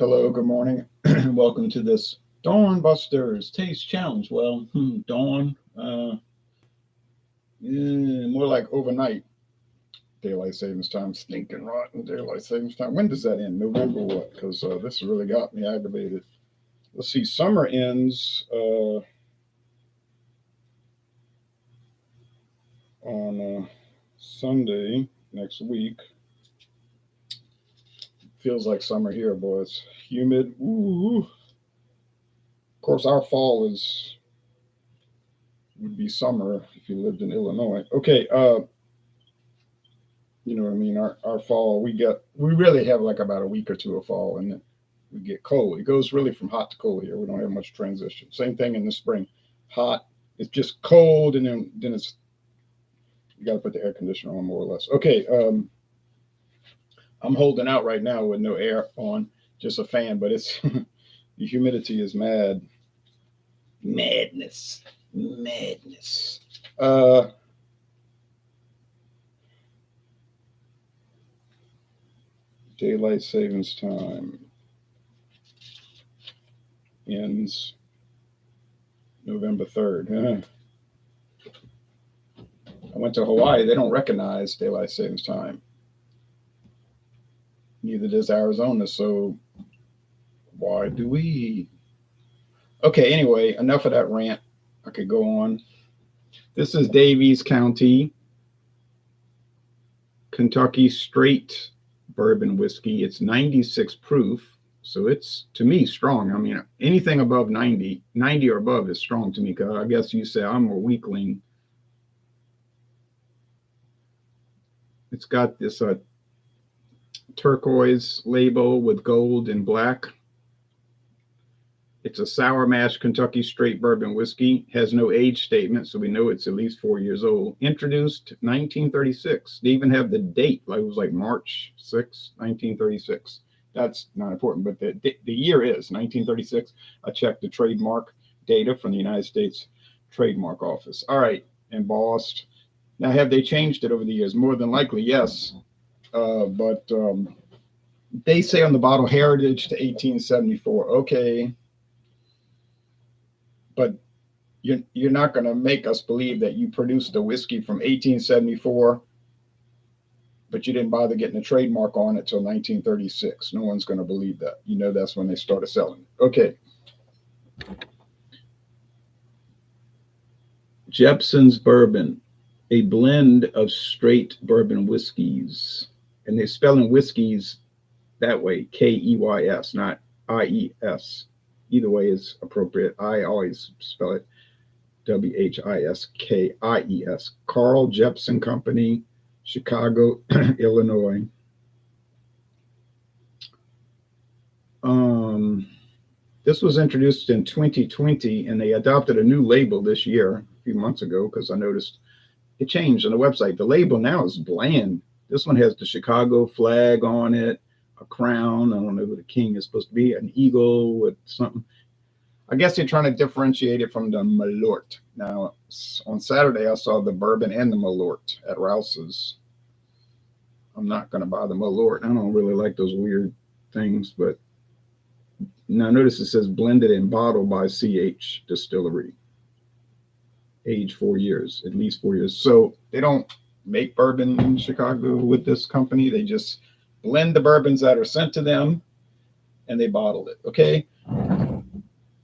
Hello, good morning. Welcome to this Dawn Busters Taste Challenge. Well, dawn, more like overnight daylight savings time, stinking rotten daylight savings time. When does that end? November what? Because this really got me aggravated. Let's see, summer ends on Sunday next week. Feels like summer here, boy. It's humid. Ooh. Of course, our fall is would be summer if you lived in Illinois. Okay, you know what I mean? Our fall, we really have like about a week or two of fall, and then we get cold. It goes really from hot to cold here. We don't have much transition. Same thing in the spring. Hot, it's just cold, and then it's you got to put the air conditioner on more or less. Okay, I'm holding out right now with no air on, just a fan, but it's the humidity is madness, madness. Daylight savings time ends November 3rd. I went to Hawaii. They don't recognize daylight savings time. Neither does Arizona. So why do we? Okay, anyway, enough of that rant. I could go on. This is Daviess County, Kentucky straight bourbon whiskey. It's 96 proof. So it's, to me, strong. I mean, anything above 90 or above is strong to me. Because I guess you say I'm a weakling. It's got this turquoise label with gold and black. It's a sour mash Kentucky straight bourbon whiskey. Has no age statement, so we know it's at least 4 years old. Introduced 1936. They even have the date, like it was like March 6, 1936. That's not important, but the year is 1936. I checked the trademark data from the United States Trademark Office. All right, embossed. Now, have they changed it over the years? More than likely, yes. But they say on the bottle, heritage to 1874. Okay. But you're not going to make us believe that you produced a whiskey from 1874, but you didn't bother getting a trademark on it till 1936. No one's going to believe that. You know that's when they started selling it. Okay. Jeppson's Bourbon, a blend of straight bourbon whiskeys. And they're spelling whiskeys that way, Keys, not IES. Either way is appropriate. I always spell it Whiskies. Carl Jeppson Company, Chicago, Illinois. This was introduced in 2020, and they adopted a new label this year, a few months ago, because I noticed it changed on the website. The label now is bland. This one has the Chicago flag on it, a crown. I don't know who the king is supposed to be, an eagle with something. I guess they're trying to differentiate it from the Malort. Now, on Saturday, I saw the bourbon and the Malort at Rouse's. I'm not going to buy the Malort. I don't really like those weird things, but now notice it says blended and bottled by CH Distillery. Age 4 years, at least 4 years. So they don't make bourbon in Chicago with this company. They just blend the bourbons that are sent to them and they bottle it. Okay.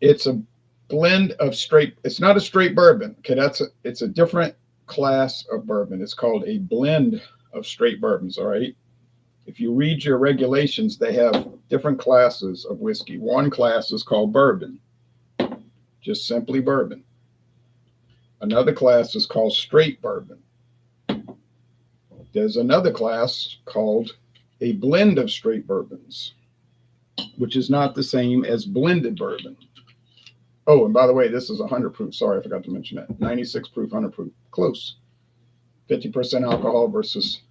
It's a blend of straight. It's not a straight bourbon. Okay. It's a different class of bourbon. It's called a blend of straight bourbons. All right. If you read your regulations, they have different classes of whiskey. One class is called bourbon, just simply bourbon. Another class is called straight bourbon. There's another class called a blend of straight bourbons, which is not the same as blended bourbon. Oh, and by the way, this is 100 proof. Sorry, I forgot to mention that. 96 proof, 100 proof. Close. 50% alcohol versus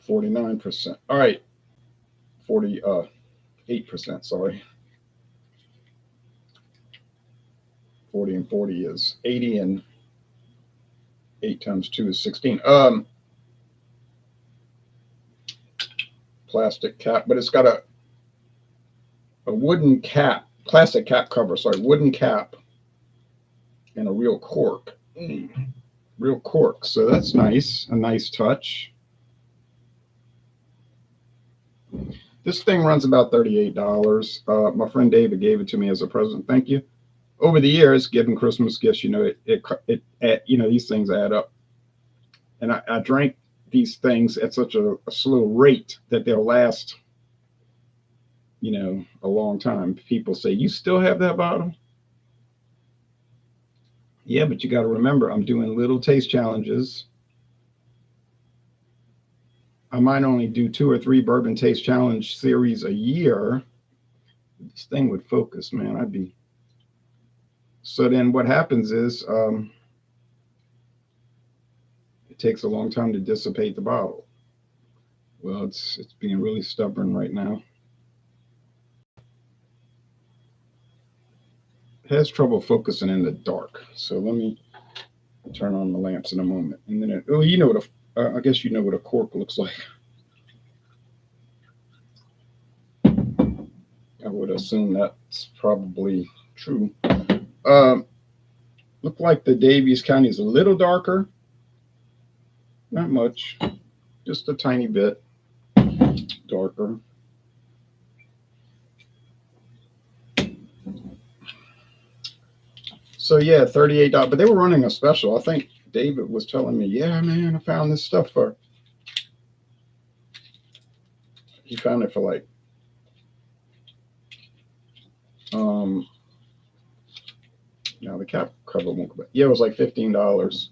49%. All right. 48%, sorry. 40 and 40 is 80, and 8 times 2 is 16. plastic cap, but it's got a wooden cap, plastic cap cover, sorry, wooden cap, and a real cork. Real cork. So that's nice, a nice touch. This thing runs about $38. My friend David gave it to me as a present. Thank you. Over the years, giving Christmas gifts, you know, these things add up. And I drank these things at such a slow rate that they'll last, you know, a long time. People say, "You still have that bottle?" Yeah, but you got to remember, I'm doing little taste challenges. I might only do 2 or 3 bourbon taste challenge series a year. This thing would focus, man. I'd be. So then what happens is it takes a long time to dissipate the bottle. Well, it's being really stubborn right now. It has trouble focusing in the dark. So let me turn on the lamps in a moment. And then, you know what I guess you know what a cork looks like. I would assume that's probably true. Look like the Daviess County is a little darker. Not much, just a tiny bit darker. So yeah, $38. But they were running a special. I think David was telling me, "Yeah, man, I found this stuff for." He found it for like, now the cap cover won't go back. Yeah, it was like $15.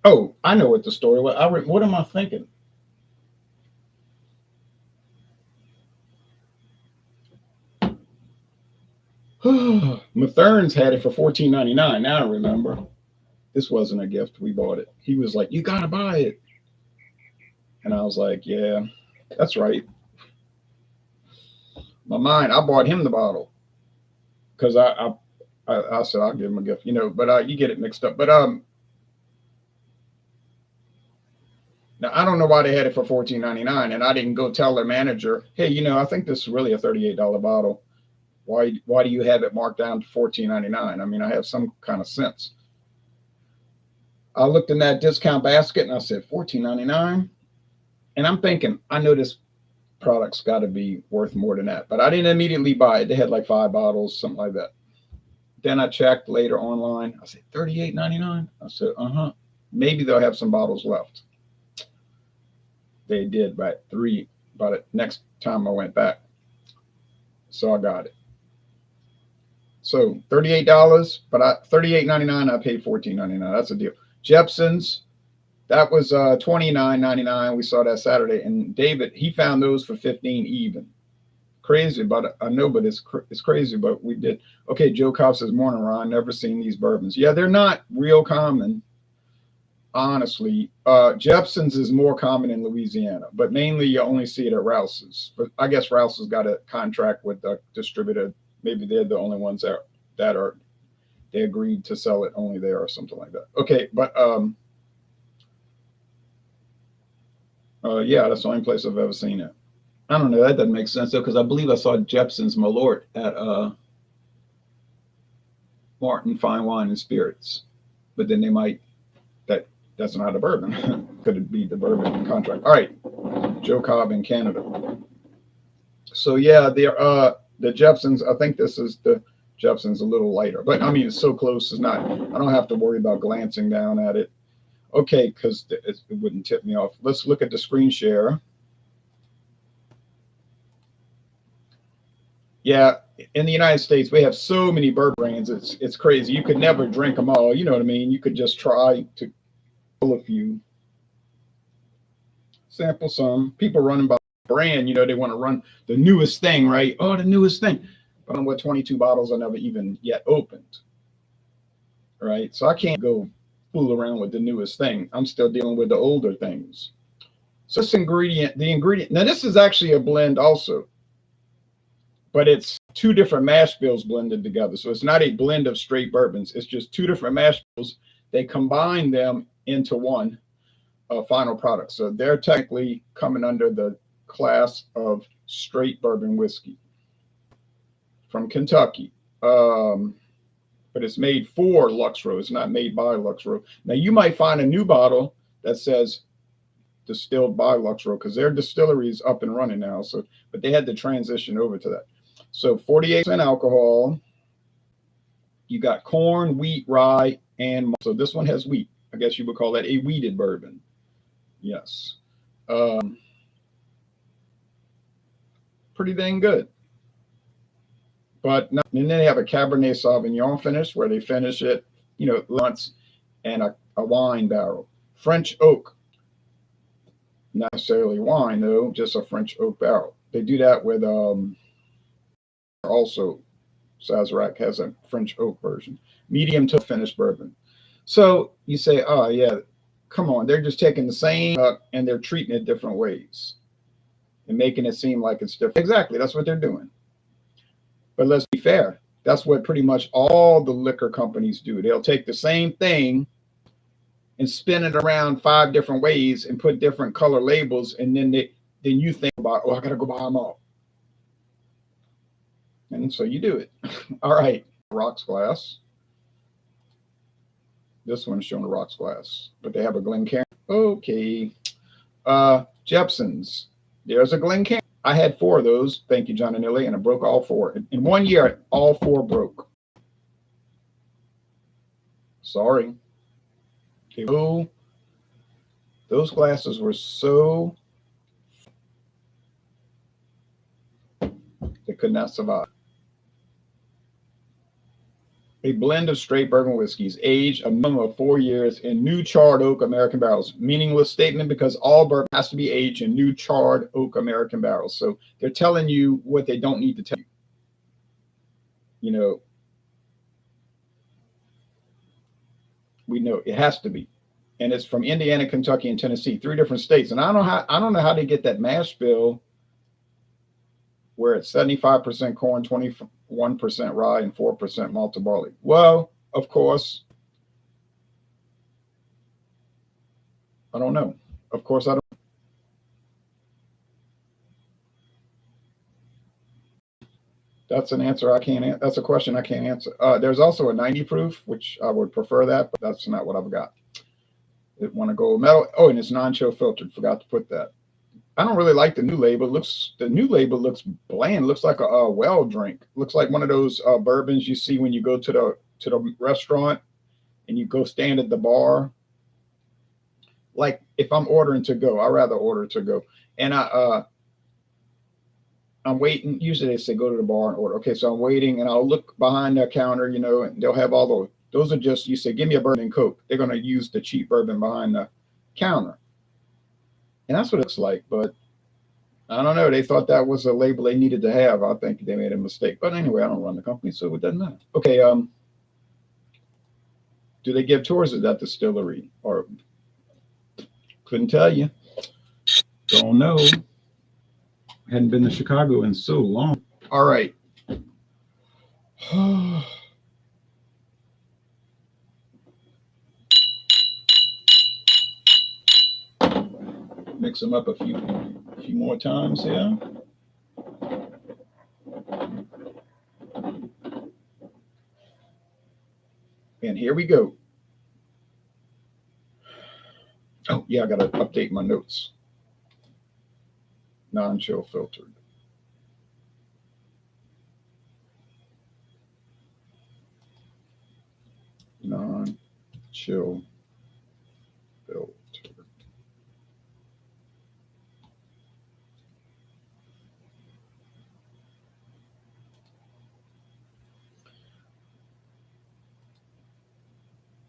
Oh, I know what the story was. What am I thinking? Mathern's had it for $14.99. Now I remember. This wasn't a gift. We bought it. He was like, "You got to buy it." And I was like, "Yeah, that's right." My mind, I bought him the bottle because I said I'll give him a gift, you know, but you get it mixed up. But now I don't know why they had it for $14.99, and I didn't go tell their manager, "Hey, you know, I think this is really a $38 bottle. Why do you have it marked down to $14.99? I mean, I have some kind of sense." I looked in that discount basket and I said $14.99, and I'm thinking, I know this product's got to be worth more than that, but I didn't immediately buy it. They had like 5 bottles, something like that. Then I checked later online. I said $38.99. I said, maybe they'll have some bottles left. They did by the next time I went back. So I got it. So $38, but $38.99. I paid $14.99. That's a deal. Jeppson's, that was $29.99. We saw that Saturday, and David, he found those for $15 even. Crazy, but I know, but it's crazy, but we did. Okay, Joe Cobb says, "Morning, Ron. Never seen these bourbons." Yeah, they're not real common, honestly. Jeppson's is more common in Louisiana, but mainly you only see it at Rouse's. But I guess Rouse's got a contract with the distributor. Maybe they're the only ones that are they agreed to sell it only there or something like that. Okay, but yeah, that's the only place I've ever seen it. I don't know. That doesn't make sense though, because I believe I saw Jeppson's Malort at Martin Fine Wine and Spirits, but then they might that's not a bourbon. Could it be the bourbon contract? All right, Joe Cobb in Canada. So yeah, the Jeppson's. I think this is the Jeppson's a little lighter, but I mean it's so close. It's not. I don't have to worry about glancing down at it. Okay, because it wouldn't tip me off. Let's look at the screen share. Yeah, in the United States, we have so many bourbon brands. It's crazy. You could never drink them all. You know what I mean? You could just try to pull a few, sample some. People running by brand, you know, they want to run the newest thing, right? Oh, the newest thing. But I'm with 22 bottles I never even yet opened, right? So I can't go fool around with the newest thing. I'm still dealing with the older things. So this ingredient, now this is actually a blend also, but it's 2 different mash bills blended together. So it's not a blend of straight bourbons. It's just 2 different mash bills. They combine them into one. final product. So they're technically coming under the class of straight bourbon whiskey from Kentucky. But it's made for Lux Row. It's not made by Lux Row. Now you might find a new bottle that says distilled by Lux Row because their distillery is up and running now. So, but they had to transition over to that. So 48% alcohol. You got corn, wheat, rye, and malt. So this one has wheat. I guess you would call that a wheated bourbon. Yes. Pretty dang good. But and then they have a Cabernet Sauvignon finish where they finish it, months, and a wine barrel. French oak. Not necessarily wine, though, just a French oak barrel. They do that with also Sazerac has a French oak version. Medium to finished bourbon. So you say, oh, yeah, come on. They're just taking the same and they're treating it different ways and making it seem like it's different. Exactly. That's what they're doing. But let's be fair. That's what pretty much all the liquor companies do. They'll take the same thing and spin it around 5 different ways and put different color labels. And then you think about, oh, I got to go buy them all. And so you do it. All right. Rocks glass. This one's showing a rocks glass, but they have a Glencairn. Okay. Jeppson's. There's a Glencairn. I had 4 of those. Thank you, John and Illy, and I broke all 4. In 1 year, all 4 broke. Sorry. Oh, those glasses were so they could not survive. A blend of straight bourbon whiskeys, aged a minimum of 4 years in new charred oak American barrels. Meaningless statement because all bourbon has to be aged in new charred oak American barrels. So they're telling you what they don't need to tell you. We know it has to be. And it's from Indiana, Kentucky, and Tennessee, 3 different states. And I don't know how they get that mash bill where it's 75% corn, 21% rye, and 4% malted barley. Well, of course, I don't know. Of course, I don't. That's an answer I can't answer. That's a question I can't answer. There's also a 90 proof, which I would prefer that, but that's not what I've got. It want to go metal. Oh, and it's non-chill filtered. Forgot to put that. I don't really like the new label. The new label looks bland. Looks like a well drink. Looks like one of those bourbons you see when you go to the restaurant and you go stand at the bar. Like if I'm ordering to go, I'd rather order to go. And I'm waiting. Usually they say go to the bar and order. Okay, so I'm waiting and I'll look behind the counter, and they'll have all those are just, you say, give me a bourbon and Coke. They're going to use the cheap bourbon behind the counter. And that's what it looks like. But I don't know. They thought that was a label they needed to have. I think they made a mistake. But anyway, I don't run the company, so it doesn't matter. Okay. Do they give tours at that distillery? Or couldn't tell you. Don't know. Hadn't been to Chicago in so long. All right. Mix them up a few more times here. And here we go. Oh, yeah, I got to update my notes. Non-chill filtered. Non-chill filtered.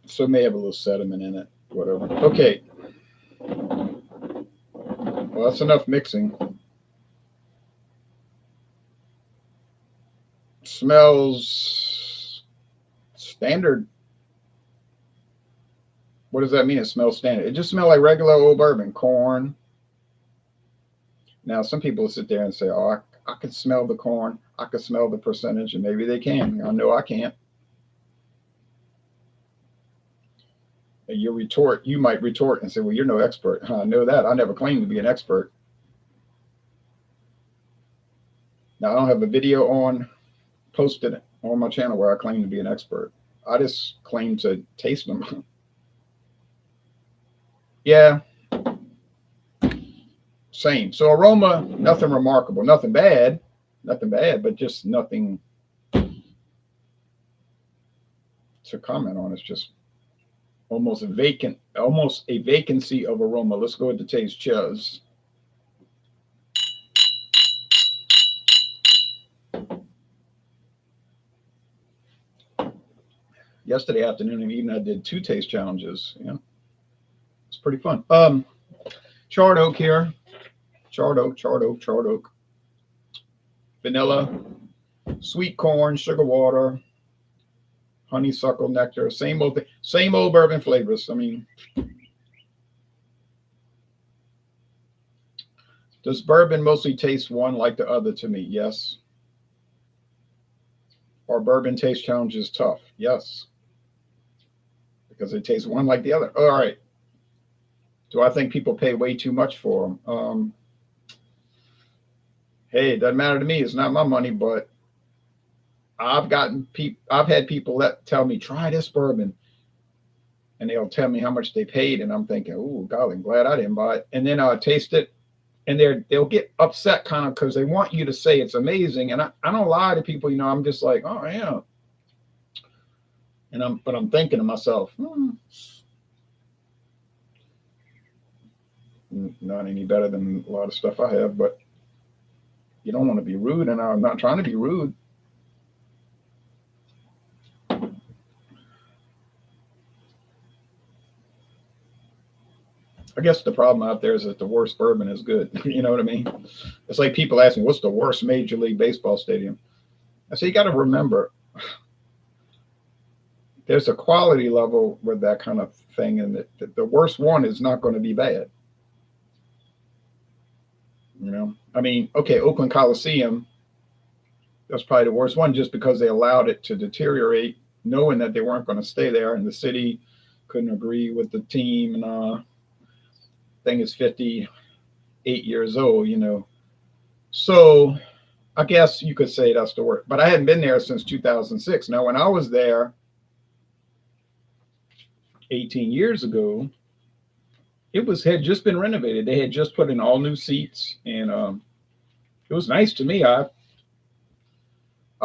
So it may have a little sediment in it, whatever. Okay. Well, that's enough mixing. Smells standard. What does that mean? It smells standard. It just smells like regular old bourbon, corn. Now, some people sit there and say, oh, I can smell the corn. I can smell the percentage, and maybe they can. I know I can't. And you might retort and say, well, you're no expert. I know that. I never claimed to be an expert. Now, I don't have a video posted on my channel where I claim to be an expert. I just claim to taste them. Yeah, same. So aroma, nothing remarkable, nothing bad, but just nothing to comment on. It's just almost a vacancy of aroma. Let's go with the taste. Cheers. Yesterday afternoon and evening, I did 2 taste challenges. Yeah, it's pretty fun. Charred oak here. Charred oak. Vanilla, sweet corn, sugar water, honeysuckle nectar. Same old thing. Same old bourbon flavors. I mean, does bourbon mostly taste one like the other to me? Yes. Are bourbon taste challenges tough? Yes. Because they taste one like the other. All right. Do I think people pay way too much for them? Hey, it doesn't matter to me. It's not my money, but I've had people that tell me, try this bourbon. And they'll tell me how much they paid. And I'm thinking, oh, golly, I'm glad I didn't buy it. And then I'll taste it. And they'll get upset kind of because they want you to say it's amazing. And I don't lie to people, I'm just like, oh, yeah. But I'm thinking to myself, not any better than a lot of stuff I have, but you don't want to be rude, and I'm not trying to be rude. I guess the problem out there is that the worst bourbon is good. You know what I mean? It's like people ask me, what's the worst Major League Baseball stadium? I say, you got to remember, there's a quality level with that kind of thing, and the worst one is not going to be bad. I mean, okay, Oakland Coliseum, that's probably the worst one just because they allowed it to deteriorate, knowing that they weren't going to stay there, and the city couldn't agree with the team, and thing is 58 years old, So I guess you could say that's the worst. But I hadn't been there since 2006. Now, when I was there 18 years ago, it had just been renovated. They had just put in all new seats, and it was nice to me. I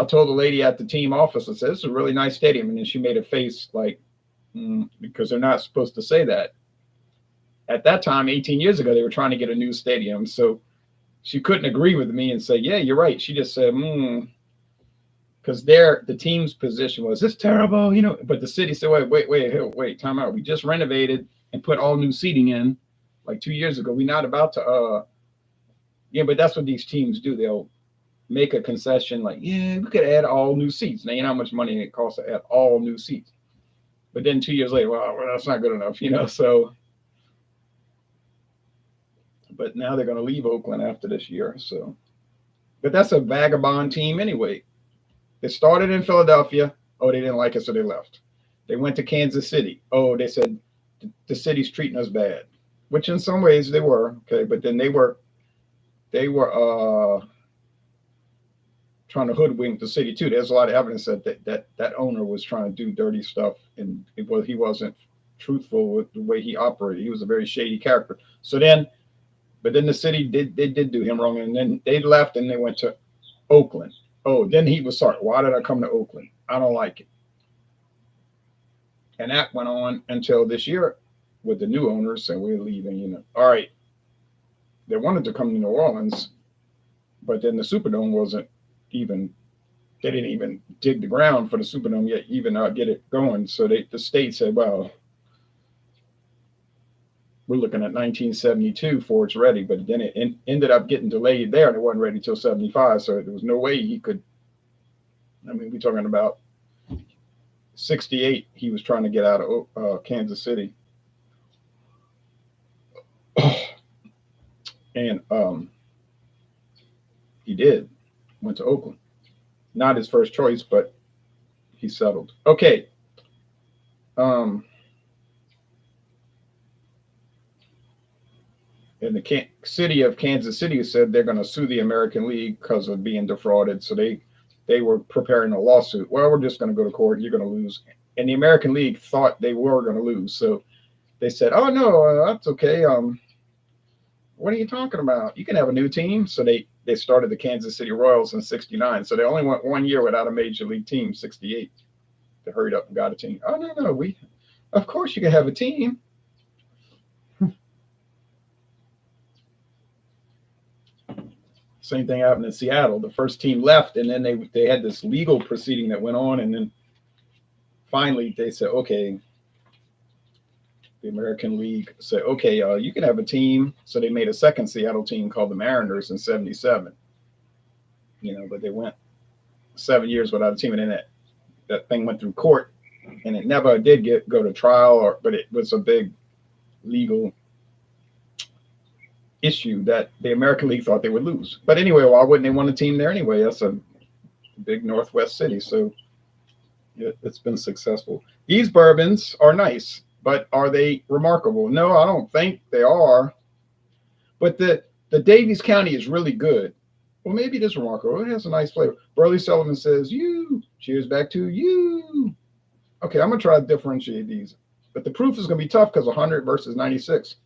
told the lady at the team office, I said, "This is a really nice stadium," and then she made a face like, because they're not supposed to say that. At that time, 18 years ago, they were trying to get a new stadium, so she couldn't agree with me and say, "Yeah, you're right." She just said, because the team's position was, "It's terrible," But the city said, "Wait, time out. We just renovated and put all new seating in like 2 years ago. We're not about to." But that's what these teams do. They'll make a concession like, "Yeah, we could add all new seats." Now, you know how much money it costs to add all new seats. But then 2 years later, well, that's not good enough, so. But now they're going to leave Oakland after this year. So, but that's a vagabond team anyway. They started in Philadelphia. Oh, they didn't like it, so they left. They went to Kansas City. Oh, they said the city's treating us bad, which in some ways they were. Okay, but then they were trying to hoodwink the city too. There's a lot of evidence that owner was trying to do dirty stuff, and he wasn't truthful with the way he operated. He was a very shady character. But then the city did do him wrong, and then they left and they went to Oakland. Oh, then he was sorry. Why did I come to Oakland? I don't like it. And that went on until this year with the new owners saying we're leaving, All right. They wanted to come to New Orleans, but then the Superdome wasn't even, they didn't even dig the ground for the Superdome yet, even get it going. So the state said, well, we're looking at 1972 before it's ready, but then it ended up getting delayed there, and it wasn't ready until 75. So there was no way he could. I mean, we're talking about 68. He was trying to get out of Kansas City, and he went to Oakland. Not his first choice, but he settled. Okay. And the city of Kansas City said they're going to sue the American League because of being defrauded. So they were preparing a lawsuit. Well, we're just going to go to court. You're going to lose. And the American League thought they were going to lose. So they said, oh, no, that's okay. What are you talking about? You can have a new team. So they started the Kansas City Royals in 69. So they only went 1 year without a major league team, 68. They hurried up and got a team. Oh, no, of course you can have a team. Same thing happened in Seattle. The first team left, and then they had this legal proceeding that went on, and then finally they said, okay, the American League said, okay, you can have a team. So they made a second Seattle team called the Mariners in 77. But they went 7 years without a team, and then that thing went through court, and it never did go to trial, but it was a big legal issue that the American League thought they would lose. But anyway, why wouldn't they want a team there anyway? That's a big Northwest city, so it's been successful. These bourbons are nice, but are they remarkable? No, I don't think they are. But the Daviess County is really good. Well, maybe it is remarkable. It has a nice flavor. Burley Sullivan says, you. Cheers back to you. Okay, I'm going to try to differentiate these. But the proof is going to be tough because 100 versus 96.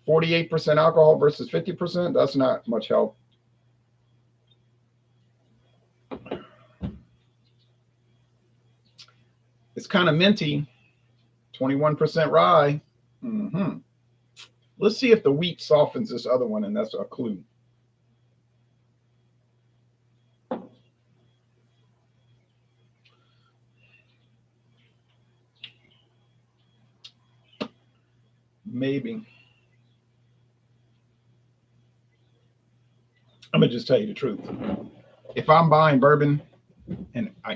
48% alcohol versus 50%. That's not much help. It's kind of minty. 21% rye. Let's see if the wheat softens this other one, and that's a clue. Maybe. I'm going to just tell you the truth. If I'm buying bourbon, and I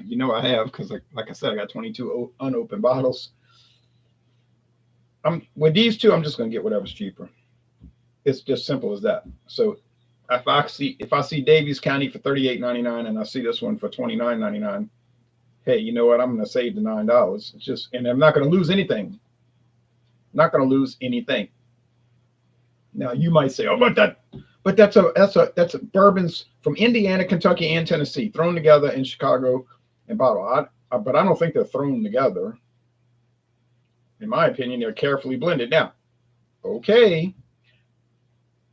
have, because like I said, I got 22 unopened bottles. With these two, I'm just going to get whatever's cheaper. It's just simple as that. So if I see Daviess County for $38.99 and I see this one for $29.99, hey, you know what? I'm going to save the $9. And I'm not going to lose anything. Not going to lose anything. Now you might say, oh, but that's a bourbons from Indiana, Kentucky, and Tennessee thrown together in Chicago and bottled. But I don't think they're thrown together. In my opinion, they're carefully blended. Now, okay,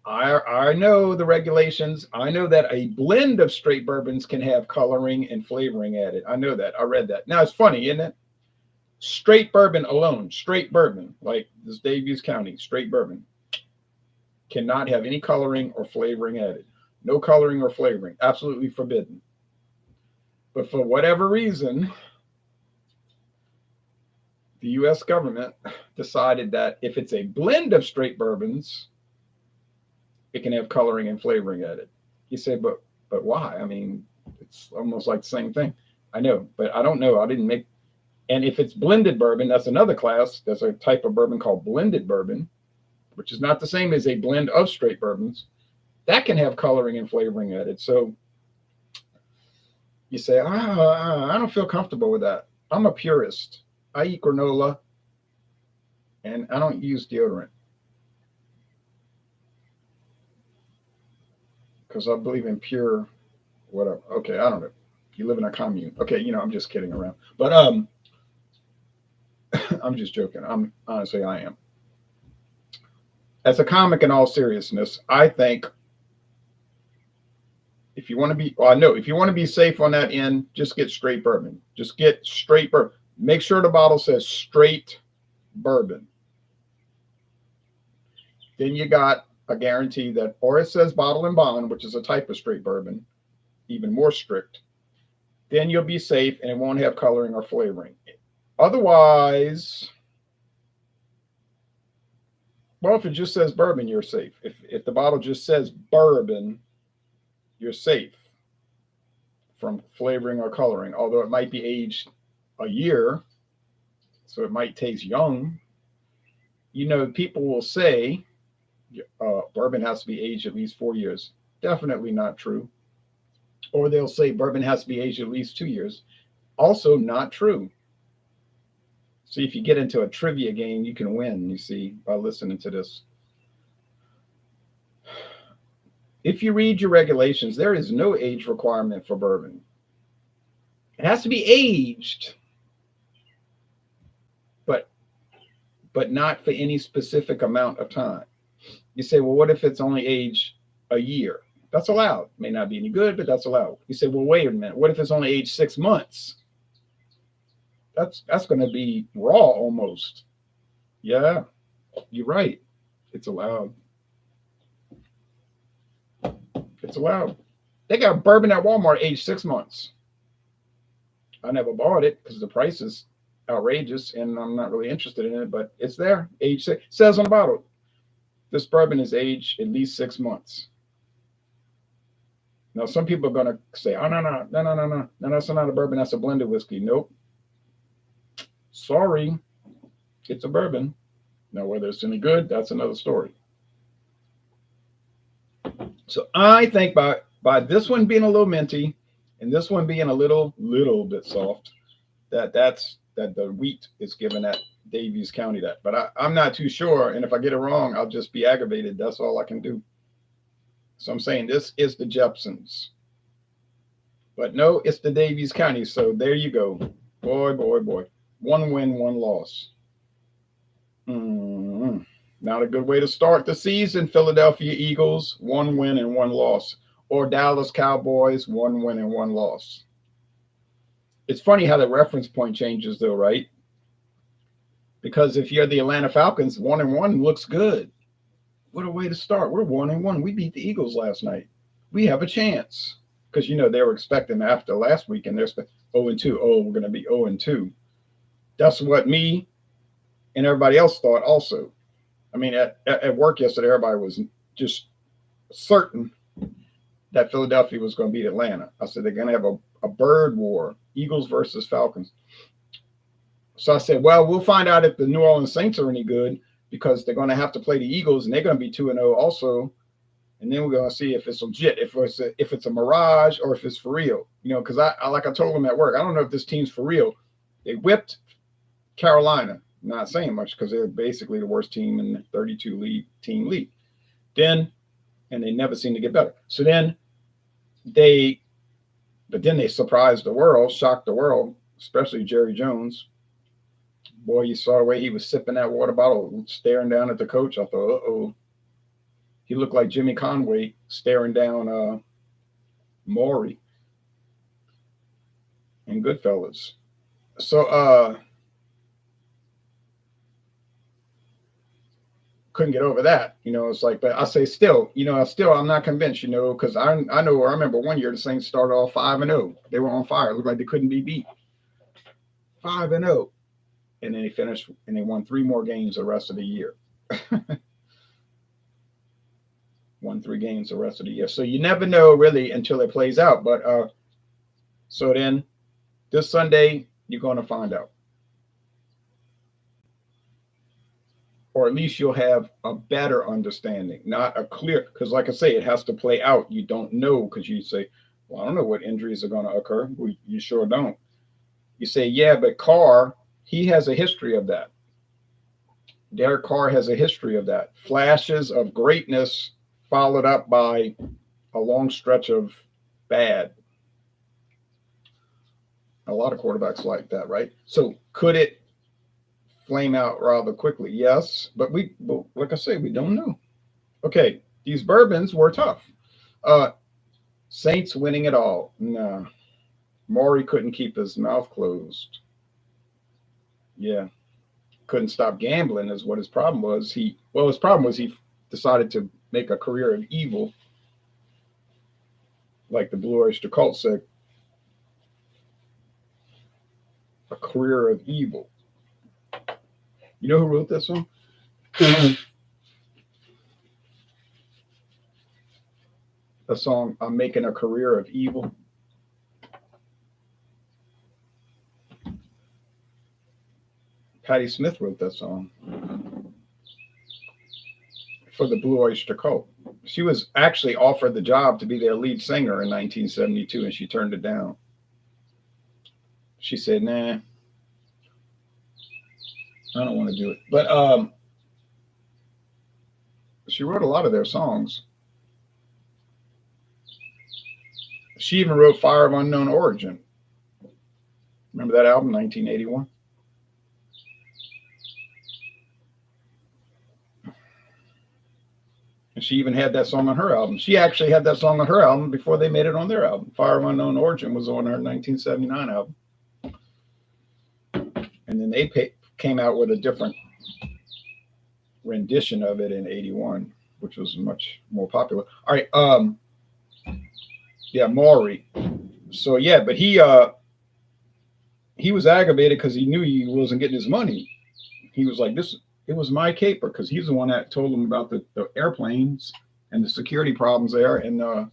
I know the regulations. I know that a blend of straight bourbons can have coloring and flavoring added. I know that. I read that. Now, it's funny, isn't it? Straight bourbon alone, straight bourbon, like this Daviess County, straight bourbon, cannot have any coloring or flavoring added. No coloring or flavoring. Absolutely forbidden. But for whatever reason, the U.S. government decided that if it's a blend of straight bourbons, it can have coloring and flavoring added. You say, but why? I mean, it's almost like the same thing. I know, but I don't know. I didn't make. And if it's blended bourbon, that's another class. There's a type of bourbon called blended bourbon, which is not the same as a blend of straight bourbons. That can have coloring and flavoring added. So you say, I don't feel comfortable with that. I'm a purist. I eat granola, and I don't use deodorant because I believe in pure whatever. Okay, I don't know. You live in a commune. Okay, I'm just kidding around. But I'm just joking. Honestly, I am. As a comic, in all seriousness, I think if you want to be safe on that end, just get straight bourbon. Just get straight bourbon. Make sure the bottle says straight bourbon. Then you got a guarantee that, or it says bottle and bond, which is a type of straight bourbon, even more strict. Then you'll be safe and it won't have coloring or flavoring. Otherwise, well, if it just says bourbon, you're safe. If the bottle just says bourbon, you're safe from flavoring or coloring, although it might be aged a year, so it might taste young. People will say bourbon has to be aged at least 4 years. Definitely not true. Or they'll say bourbon has to be aged at least 2 years. Also not true. See, if you get into a trivia game, you can win, you see, by listening to this. If you read your regulations, there is no age requirement for bourbon. It has to be aged, but not for any specific amount of time. You say, well, what if it's only aged a year? That's allowed. May not be any good, but that's allowed. You say, well, wait a minute. What if it's only aged 6 months? That's going to be raw almost. Yeah, you're right. It's allowed. It's allowed. They got bourbon at Walmart aged 6 months. I never bought it because the price is outrageous and I'm not really interested in it, but it's there. Age 6. It says on the bottle, this bourbon is aged at least 6 months. Now, some people are going to say, oh, no, that's not a bourbon. That's a blended whiskey. Nope. Sorry. It's a bourbon. Now, whether it's any good, that's another story. So I think by this one being a little minty and this one being a little bit soft, that the wheat is giving that Daviess County that. But I'm not too sure. And if I get it wrong, I'll just be aggravated. That's all I can do. So I'm saying this is the Jeppsons. But no, it's the Daviess County. So there you go. Boy. 1 win, 1 loss. Not a good way to start the season. Philadelphia Eagles, 1 win and 1 loss. Or Dallas Cowboys, 1 win and 1 loss. It's funny how the reference point changes though, right? Because if you're the Atlanta Falcons, 1-1 looks good. What a way to start. We're 1-1. We beat the Eagles last night. We have a chance. Because, they were expecting after last week, and they're 0-2. Oh, we're going to be 0-2. That's what me and everybody else thought also. I mean, at work yesterday, everybody was just certain that Philadelphia was going to beat Atlanta. I said, they're going to have a bird war, Eagles versus Falcons. So I said, well, we'll find out if the New Orleans Saints are any good because they're going to have to play the Eagles, and they're going to be 2-0 also. And then we're going to see if it's legit, if it's a mirage or if it's for real. Because I like I told them at work, I don't know if this team's for real. They whipped Carolina. Not saying much because they're basically the worst team in the 32 team league. And they never seem to get better. So then they surprised the world, shocked the world, especially Jerry Jones. Boy, you saw the way he was sipping that water bottle, staring down at the coach. I thought, uh-oh. He looked like Jimmy Conway staring down Maury in Goodfellas. So couldn't get over that. It's like, but I say still, I'm not convinced, because I remember one year the Saints started off 5-0. They were on fire. It looked like they couldn't be beat. 5-0. And then they finished and they won 3 more games the rest of the year. Won 3 games the rest of the year. So you never know really until it plays out. But so then this Sunday, you're going to find out. Or at least you'll have a better understanding, not a clear, because like I say, it has to play out. You don't know because you say, well, I don't know what injuries are going to occur. Well, you sure don't. You say, yeah, but Carr, he has a history of that. Derek Carr has a history of that. Flashes of greatness followed up by a long stretch of bad. A lot of quarterbacks like that, right? So could it flame out rather quickly? Yes, but like I say, we don't know. Okay, these bourbons were tough. Saints winning it all. No. Maury couldn't keep his mouth closed. Yeah. Couldn't stop gambling is what his problem was. His problem was he decided to make a career of evil. Like the Blue Oyster Cult said, a career of evil. You know who wrote that song? The song, I'm Making a Career of Evil. Patti Smith wrote that song for the Blue Oyster Cult. She was actually offered the job to be their lead singer in 1972, and she turned it down. She said, nah. I don't want to do it. But she wrote a lot of their songs. She even wrote Fire of Unknown Origin. Remember that album, 1981? And she even had that song on her album. She actually had that song on her album before they made it on their album. Fire of Unknown Origin was on her 1979 album. And then they came out with a different rendition of it in 81, which was much more popular. All right. Yeah, Maury. So yeah, but he was aggravated because he knew he wasn't getting his money. He was like, it was my caper, because he's the one that told him about the airplanes and the security problems there. And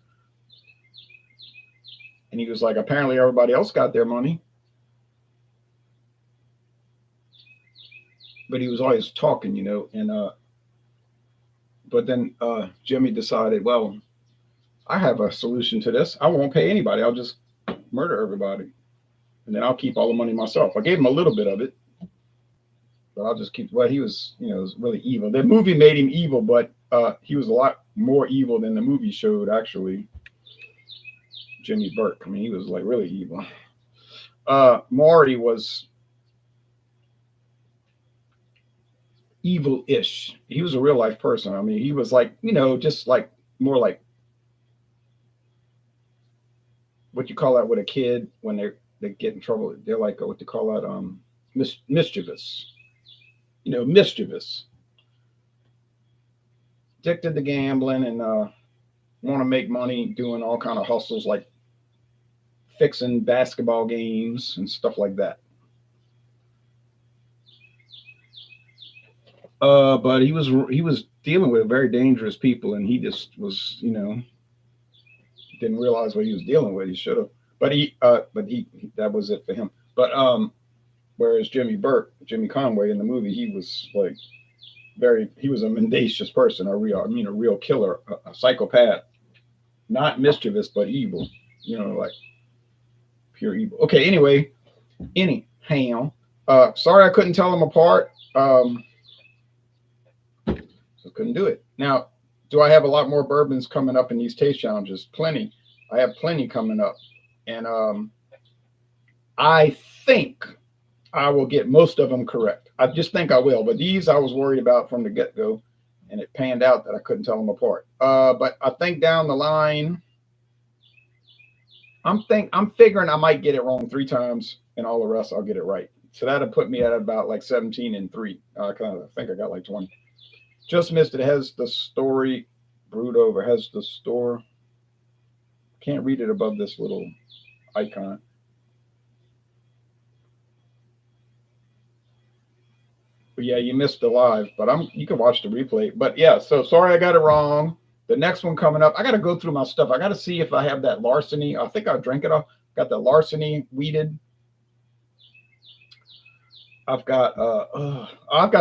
he was like, apparently everybody else got their money. But he was always talking, and but then Jimmy decided, well, I have a solution to this. I won't pay anybody. I'll just murder everybody. And then I'll keep all the money myself. I gave him a little bit of it, but I'll just keep. Well, he was, was really evil. The movie made him evil, but he was a lot more evil than the movie showed, actually. Jimmy Burke. I mean, he was like really evil. Maury was evil-ish. He was a real life person. I mean, he was like, just like more like what you call that with a kid when they get in trouble. They're like, what do you call that? Mischievous. Mischievous. Addicted to gambling and want to make money doing all kind of hustles like fixing basketball games and stuff like that. But he was dealing with very dangerous people, and he just was, didn't realize what he was dealing with. He should have, but he that was it for him. But whereas Jimmy Conway in the movie, he was like he was a mendacious person, a real killer, a psychopath, not mischievous but evil, like pure evil. Okay, anyhow, sorry I couldn't tell them apart. So couldn't do it. Now, do I have a lot more bourbons coming up in these taste challenges? Plenty. I have plenty coming up. And I think I will get most of them correct. I just think I will. But these I was worried about from the get-go. And it panned out that I couldn't tell them apart. But I think down the line, I'm figuring I might get it wrong 3 times. And all the rest I'll get it right. So that'll put me at about like 17 and 3. I think I got like 20. Just missed it. It has the story brewed over. It has the store. Can't read it above this little icon. But yeah, you missed the live, but you can watch the replay. But yeah, so sorry I got it wrong. The next one coming up, I got to go through my stuff. I got to see if I have that larceny. I think I drank it off. Got the larceny weeded. I've got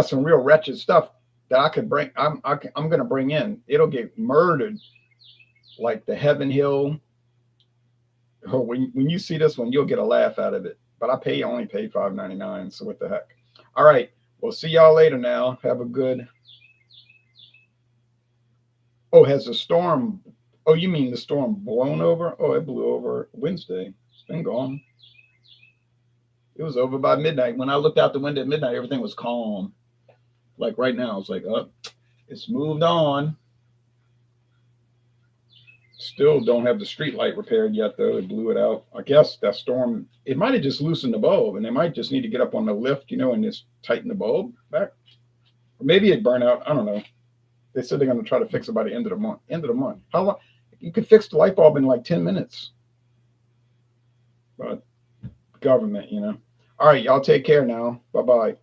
some real wretched stuff that I could bring. I'm going to bring in. It'll get murdered, like the Heaven Hill. Oh, when you see this one, you'll get a laugh out of it. But I only paid $5.99. So what the heck? All right. We'll see y'all later now. Have a good. Oh, has the storm? Oh, you mean the storm blown over? Oh, it blew over Wednesday. It's been gone. It was over by midnight. When I looked out the window at midnight, everything was calm. Like right now, it's like, it's moved on. Still don't have the street light repaired yet, though. They blew it out. I guess that storm, it might have just loosened the bulb, and they might just need to get up on the lift, and just tighten the bulb back. Or maybe it burned out. I don't know. They said they're going to try to fix it by the end of the month. How long? You could fix the light bulb in like 10 minutes. But government, All right, y'all take care now. Bye-bye.